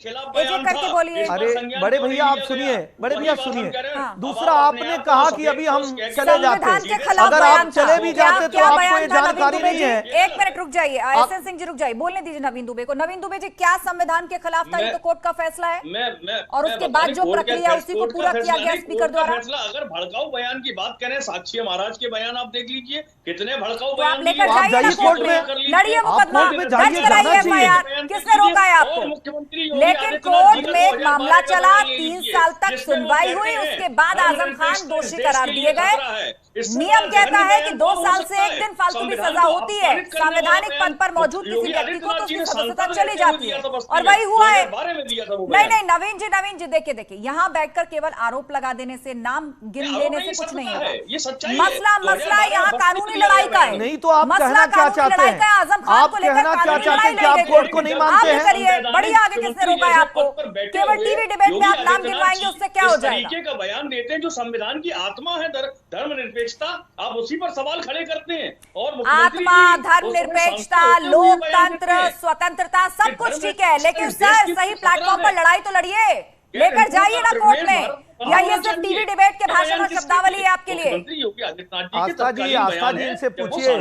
खिलाफ एक एक करके बोलिए। अरे बड़े भैया आप सुनिए, बड़े भैया सुनिए। दूसरा आपने कहा कि अभी हम चले जाते, संविधान के खिलाफ अगर बयान आप चले भी जाते तो आपको ये जानकारी नहीं है। एक मिनट रुक जाइए, एसएन सिंह जी रुक जाइए, बोलने दीजिए नवीन दुबे को। नवीन दुबे जी, क्या संविधान के खिलाफ था? ये तो कोर्ट का फैसला है और उसके बाद जो प्रक्रिया उसी को पूरा किया गया स्पीकर द्वारा। अगर भड़काऊ बयान की बात करें, साक्षी महाराज के बयान आप देख लीजिए, कितने भड़काऊ तो आप बयान लेकर आप जाइए ना जाइए कोर्ट कोर्ट में, में, लड़िए मुकदमा, कोर्ट में दर्ज जाइए, कराइए जाना चाहिए। एफआईआर। किसने रोका है आपको? लेकिन कोर्ट में एक मामला चला, 3 साल तक सुनवाई हुई, उसके बाद आजम खान दोषी करार दिए गए। नियम कहता है कि 2 साल से 1 दिन फालतू की सजा होती है। संवैधानिक पद पर मौजूद किसी व्यक्ति को तो उसकी सदस्यता चली जाती है, और वही हुआ है। नहीं नवीन जी देखिए, यहाँ बैठकर केवल आरोप लगा देने से, नाम गिन लेने से कुछ नहीं होगा। मसला यहाँ कानूनी लड़ाई का है। नहीं तो आप कहना क्या चाहते हैं? आजम खान को लेकर कानूनी लड़ाई कि आप कोर्ट को नहीं मानते हैं? करिए, बढ़िया, आगे किसने रोका है आपको? केवल टीवी डिबेट में आप नाम गिनवाएंगे, उससे क्या हो जाएगा? तरीके का बयान देते हैं जो संविधान की आत्मा है, धर्मनिरपेक्षता, आप उसी पर सवाल खड़े करते हैं। और आत्मा, धर्मनिरपेक्षता, लोकतंत्र, स्वतंत्रता सब कुछ ठीक है, लेकिन सर सही प्लेटफॉर्म पर लड़ाई तो लड़िए, लेकर जाइए ना कोर्ट में। या ये सिर्फ टीवी डिबेट के भाषण और शब्दावली है आपके लिए? आस्था जी इनसे पूछिए,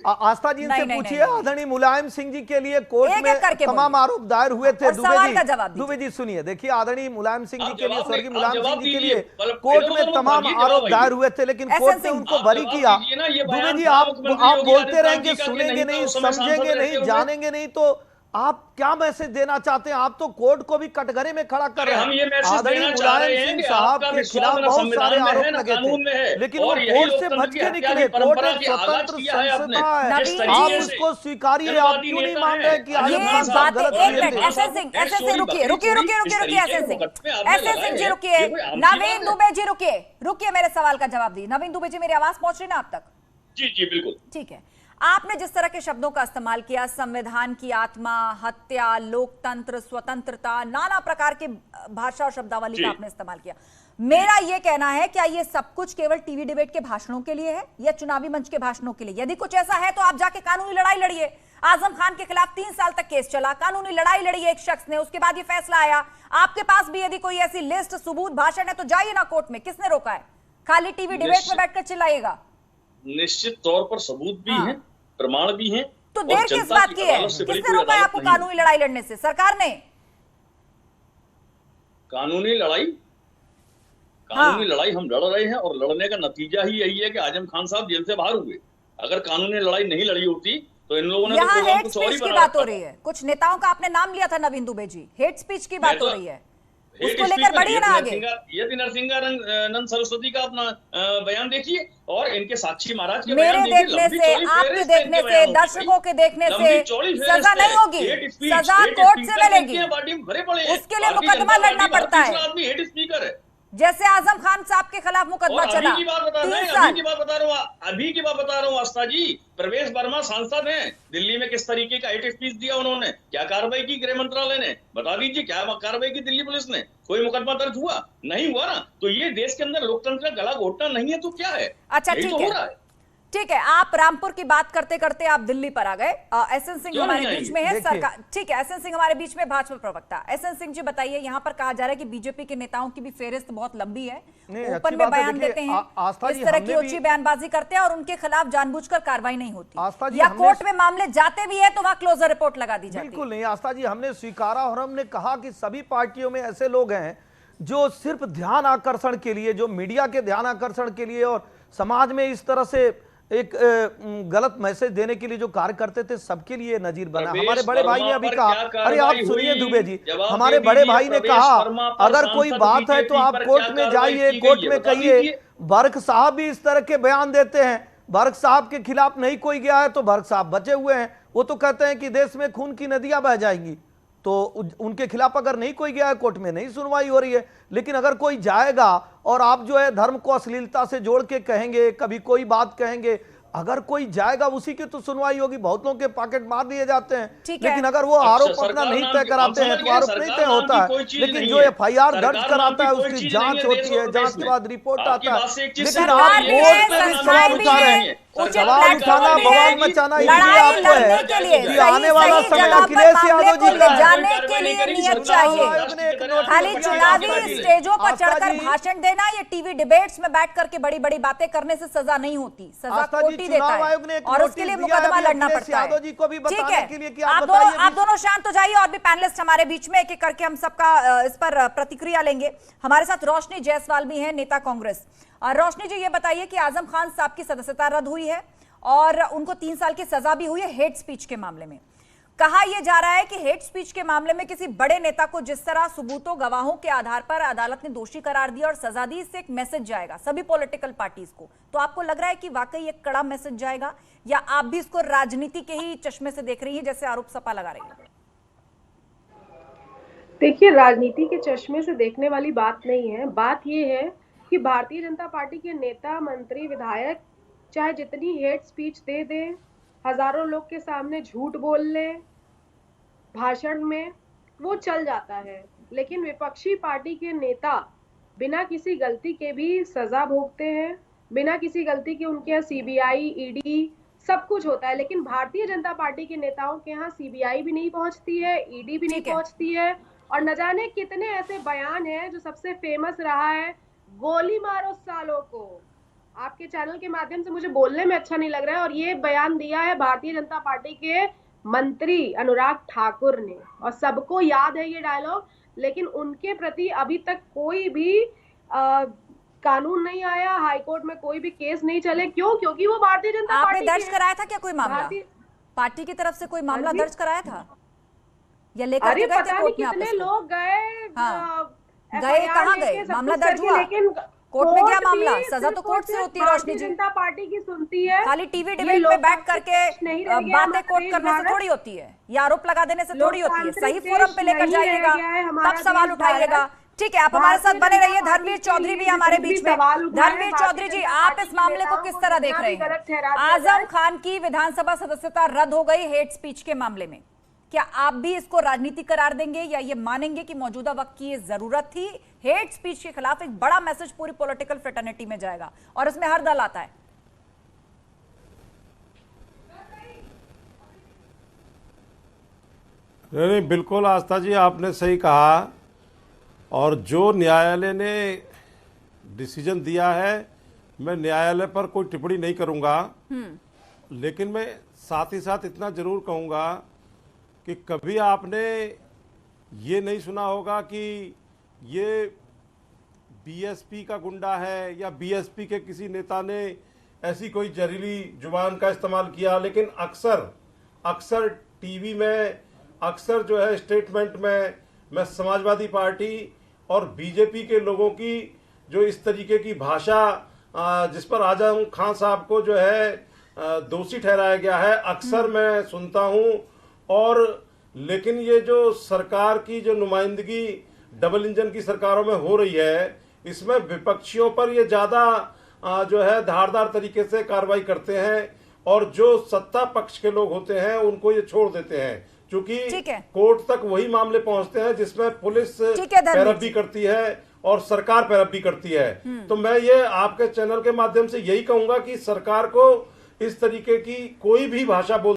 आस्था जी इनसे पूछिए, आदरणीय मुलायम सिंह जी के लिए कोर्ट में तमाम आरोप दायर हुए थे। दुबे जी सुनिए, देखिए आदरणीय मुलायम सिंह जी के लिए, स्वर्गीय मुलायम सिंह जी के लिए कोर्ट में तमाम आरोप दायर हुए थे, लेकिन कोर्ट ने उनको बरी किया। दुबे जी आप बोलते रहेंगे, सुनेंगे नहीं, समझेंगे नहीं, जानेंगे नहीं, तो आप क्या मैसेज देना चाहते हैं? आप तो कोर्ट को भी कटघरे में खड़ा कर रहे हैं। आदरणीय मुलायम सिंह साहब के खिलाफ बहुत सारे आरोप लगे थे, लेकिन वो कोर्ट से बच के निकले। कोर्ट एक स्वतंत्र संस्था है, आप उसको स्वीकारिए। आप क्यों नहीं मान रहे कि आजम खान साहब गलत किए? एसएन सिंह रुकिए, एसएन सिंह जी रुकिए, नवीन दुबे जी रुकिए, मेरे सवाल का जवाब दीजिए। नवीन दुबे जी, मेरी आवाज पहुंच रही ना आप तक? जी बिल्कुल ठीक है। आपने जिस तरह के शब्दों का इस्तेमाल किया, संविधान की आत्मा, हत्या, लोकतंत्र, स्वतंत्रता, नाना प्रकार की भाषा और शब्दावली का आपने इस्तेमाल किया। मेरा यह कहना है, क्या ये सब कुछ केवल टीवी डिबेट के भाषणों के लिए है या चुनावी मंच के भाषणों के लिए? यदि कुछ ऐसा है तो आप जाके कानूनी लड़ाई लड़िए। आजम खान के खिलाफ 3 साल तक केस चला, कानूनी लड़ाई लड़ी एक शख्स ने, उसके बाद ये फैसला आया। आपके पास भी यदि कोई ऐसी लिस्ट, सबूत, भाषण है तो जाइए ना कोर्ट में। किसने रोका है? खाली टीवी डिबेट में बैठकर चिल्लाइएगा? निश्चित तौर पर सबूत भी हैं, प्रमाण भी हैं। तो देर किस बात की है? किसने रोका है आपको कानूनी लड़ाई लड़ने से? सरकार ने। कानूनी लड़ाई हम लड़ रहे हैं, और लड़ने का नतीजा ही यही है कि आजम खान साहब जेल से बाहर हुए। अगर कानूनी लड़ाई नहीं लड़ी होती तो इन लोगों ने यहाँ हेट स्पीच की बात हो रही है। कुछ नेताओं का आपने नाम लिया था नवीन दुबे जी, हेट स्पीच की बात हो रही है, उसको लेकर बढ़िए ना आगे। यदि नरसिंहानंद सरस्वती का अपना बयान देखिए, और इनके साक्षी महाराज के मेरे देखने से, आपके देखने से, दर्शकों के देखने से सजा नहीं होगी, सजा कोर्ट से मिलेगी। उसके लिए मुकदमा लड़ना पड़ता है, हेड स्पीकर है। जैसे आजम खान साहब के खिलाफ मुकदमा चला। अभी की बात बता रहा हूँ आस्था जी, प्रवेश वर्मा सांसद हैं, दिल्ली में किस तरीके का हेट स्पीच दिया उन्होंने, क्या कार्रवाई की गृह मंत्रालय ने? बता दीजिए, क्या कार्रवाई की दिल्ली पुलिस ने? कोई मुकदमा दर्ज हुआ? नहीं हुआ ना। तो ये देश के अंदर लोकतंत्र का गला घोटना नहीं है तो क्या है? अच्छा ठीक है, आप रामपुर की बात करते करते आप दिल्ली पर आ गए। एसएन सिंह हमारे बीच में है, सरकार ठीक है, एसएन सिंह हमारे बीच में, भाजपा प्रवक्ता। एसएन सिंह जी बताइए, यहाँ पर कहा जा रहा है कि बीजेपी के नेताओं की भी फेहरिस्त बहुत लंबी है, ओपन में बयान देते हैं, इस तरह की ऊंची बयानबाजी करते हैं और उनके खिलाफ जानबूझकर कार्रवाई नहीं होती, या कोर्ट में मामले जाते भी है तो वहां क्लोजर रिपोर्ट लगा दी जाती है। बिल्कुल नहीं आस्था जी, हमने स्वीकारा और हमने कहा कि सभी पार्टियों में ऐसे लोग हैं जो सिर्फ ध्यान आकर्षण के लिए, जो मीडिया के ध्यान आकर्षण के लिए और समाज में इस तरह से एक गलत मैसेज देने के लिए जो कार्य करते थे, सबके लिए नजीर बना। हमारे बड़े भाई ने अभी कहा, अरे आप सुनिए दुबे जी, हमारे बड़े भाई ने कहा अगर कोई बात है तो आप कोर्ट में जाइए, कोर्ट में कहिए। बर्क साहब भी इस तरह के बयान देते हैं, बर्क साहब के खिलाफ नहीं कोई गया है तो बर्क साहब बचे हुए हैं। वो तो कहते हैं कि देश में खून की नदियां बह जाएंगी, तो उनके खिलाफ अगर नहीं कोई गया है, कोर्ट में नहीं सुनवाई हो रही है। लेकिन अगर कोई जाएगा और आप जो है धर्म को अश्लीलता से जोड़ के कहेंगे, कभी कोई बात कहेंगे, अगर कोई जाएगा उसी की तो सुनवाई होगी। बहुत लोगों के पॉकेट मार दिए जाते हैं, लेकिन अगर वो आरोप अपना नहीं तय कराते हैं तो आरोप नहीं तय होता है। लेकिन जो एफआईआर दर्ज कराता है उसकी जांच होती है, जांच के बाद रिपोर्ट आता है। लेकिन आप कोर्ट में भी सवाल उठा रहे हैं, उचित सरकार सवाल उठाना, प्लेटफॉर्म बवाल पे मचाना इसलिए लड़ाई आपको लड़ने है के लिए कि सही आने वाला सही समय जगह पर अखिलेश मामले यादव को जी ले का जाने के लिए नियत चाहिए। खाली चुनावी स्टेजों पर आस्था चढ़कर जी, भाषण देना, ये टीवी डिबेट्स में बैठ करके बड़ी बड़ी बातें करने से सजा नहीं होती, सजा आस्था जी, कोर्ट ही देता चुनाव आयोग ने है एक और नोटिस उसके लिए दिया है मुकदमा अभी लड़ना अखिलेश पड़ता यादव है। जी को भी ठीक बताने है, के लिए कि आप बताइए दोनों शांत हो जाइए और भी पैनलिस्ट हमारे बीच में एक एक करके हम सबका इस पर प्रतिक्रिया लेंगे। हमारे साथ रोशनी जायसवाल भी है, नेता कांग्रेस। रोशनी जी, ये बताइए कि आजम खान साहब की सदस्यता रद्द हुई है और उनको 3 साल की सजा भी हुई है हेट स्पीच के मामले में। कहा यह जा रहा है कि हेट स्पीच के मामले में किसी बड़े नेता को जिस तरह सबूतों गवाहों के आधार पर अदालत ने दोषी करार दिया और सजा दी, इससे एक मैसेज जाएगा सभी पॉलिटिकल पार्टीज को। तो आपको लग रहा है कि वाकई एक कड़ा मैसेज जाएगा या आप भी इसको राजनीति के ही चश्मे से देख रही हैं जैसे आरोप सपा लगा रही है? देखिए, राजनीति के चश्मे से देखने वाली बात नहीं है। बात यह है कि भारतीय जनता पार्टी के नेता, मंत्री, विधायक चाहे जितनी हेट स्पीच दे दें, हजारों लोग के सामने झूठ बोल लें भाषण में, वो चल जाता है। लेकिन विपक्षी पार्टी के नेता बिना किसी गलती के भी सजा भोगते हैं, बिना किसी गलती के उनके यहाँ सीबीआई, ईडी सब कुछ होता है। लेकिन भारतीय जनता पार्टी के नेताओं के यहाँ सीबीआई भी नहीं पहुंचती है, ईडी भी नहीं पहुंचती है और न जाने कितने ऐसे बयान हैं। जो सबसे फेमस रहा है, गोली मारो सालों को। आपके चैनल के माध्यम से मुझे बोलने में अच्छा नहीं लग रहा है और ये बयान दिया है भारतीय जनता पार्टी के मंत्री अनुराग ठाकुर ने और सबको याद है ये डायलॉग। लेकिन उनके प्रति अभी तक कोई भी कानून नहीं आया, हाईकोर्ट में कोई भी केस नहीं चले। क्यों? क्योंकि वो भारतीय जनता पार्टी आपने दर्ज कराया था क्या कोई मामला? पार्टी की तरफ से कोई मामला दर्ज कराया था या लेकर के गए थे पता नहीं कोर्ट में? कितने लोग गए, गए कहाँ गए? मामला दर्ज हुआ? लेकिन कोर्ट में क्या मामला? सजा तो कोर्ट से होती है रोशनी जी। जनता पार्टी की सुनती है। खाली टीवी डिबेट में बैठ करके बातें कोर्ट करने से थोड़ी होती है या आरोप लगा देने से थोड़ी होती है। सही फोरम पे लेकर जाइएगा, तब सवाल उठाइएगा। ठीक है, आप हमारे साथ बने रहिए। धर्मवीर चौधरी भी हमारे बीच में। धर्मवीर चौधरी जी, आप इस मामले को किस तरह देख रहे हैं? आजम खान की विधानसभा सदस्यता रद्द हो गई हेट स्पीच के मामले में, क्या आप भी इसको राजनीति करार देंगे या ये मानेंगे कि मौजूदा वक्त की ये जरूरत थी? हेट स्पीच के खिलाफ एक बड़ा मैसेज पूरी पॉलिटिकल फ्रेटर्निटी में जाएगा और इसमें हर दल आता है। नहीं, बिल्कुल आस्था जी, आपने सही कहा और जो न्यायालय ने डिसीजन दिया है, मैं न्यायालय पर कोई टिप्पणी नहीं करूंगा। लेकिन मैं साथ ही साथ इतना जरूर कहूंगा कि कभी आपने ये नहीं सुना होगा कि ये बीएसपी का गुंडा है या बीएसपी के किसी नेता ने ऐसी कोई जहरीली जुबान का इस्तेमाल किया। लेकिन अक्सर टीवी में, अक्सर जो है स्टेटमेंट में, मैं समाजवादी पार्टी और बीजेपी के लोगों की जो इस तरीके की भाषा जिस पर आजम खान साहब को जो है दोषी ठहराया गया है, अक्सर मैं सुनता हूं। और लेकिन ये जो सरकार की जो नुमाइंदगी डबल इंजन की सरकारों में हो रही है, इसमें विपक्षियों पर ये ज्यादा जो है धारदार तरीके से कार्रवाई करते हैं और जो सत्ता पक्ष के लोग होते हैं उनको ये छोड़ देते हैं, क्योंकि कोर्ट तक वही मामले पहुंचते हैं जिसमें पुलिस पैरवी करती है और सरकार पैरवी करती है। तो मैं ये आपके चैनल के माध्यम से यही कहूंगा कि सरकार को इस तरीके की कोई भी भाषा बोल